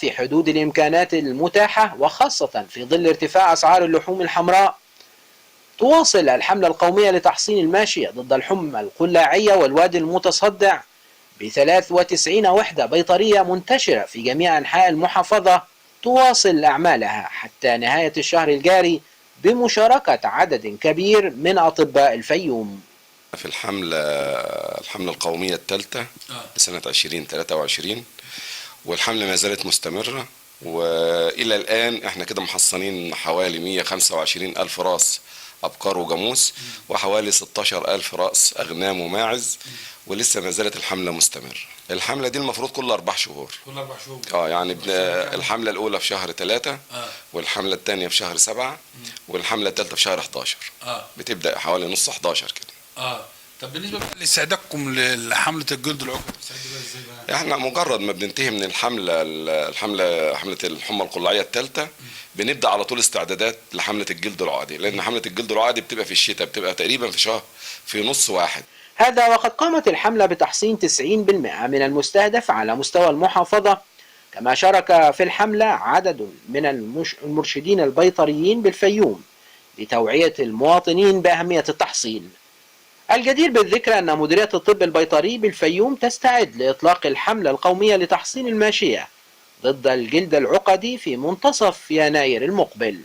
في حدود الإمكانات المتاحة، وخاصة في ظل ارتفاع أسعار اللحوم الحمراء. تواصل الحملة القومية لتحصين الماشية ضد الحمى القلاعية والوادي المتصدع ب93 وحدة بيطرية منتشرة في جميع أنحاء المحافظة، تواصل أعمالها حتى نهاية الشهر الجاري بمشاركة عدد كبير من أطباء الفيوم. في الحملة القومية الثالثة لسنة 2023، والحملة ما زالت مستمرة، وإلى الآن احنا كده محصنين حوالي 125 ألف رأس أبقار وجاموس، وحوالي 16 ألف رأس أغنام وماعز، ولسه ما زالت الحملة مستمرة. الحملة دي المفروض كل 4 شهور. كل 4 شهور. يعني الحملة الأولى في شهر 3، والحملة الثانية في شهر 7، والحملة الثالثة في شهر 11. بتبدأ حوالي نص 11 كده. طب بالنسبه بقى لاستعدادكم لحمله الجلد العقدي بتستعدوا بيها ازاي بقى؟ احنا مجرد ما بننتهي من حمله الحمى القلاعيه الثالثه، بنبدا على طول استعدادات لحمله الجلد العقدي، لان حمله الجلد العقدي بتبقى في الشتاء، بتبقى تقريبا في شهر، في نص واحد. هذا وقد قامت الحملة بتحصين 90% من المستهدف على مستوى المحافظة، كما شارك في الحملة عدد من المرشدين البيطريين بالفيوم لتوعية المواطنين بأهمية التحصين. الجدير بالذكر أن مديرية الطب البيطري بالفيوم تستعد لإطلاق الحملة القومية لتحصين الماشية ضد الجلد العقدي في منتصف يناير المقبل.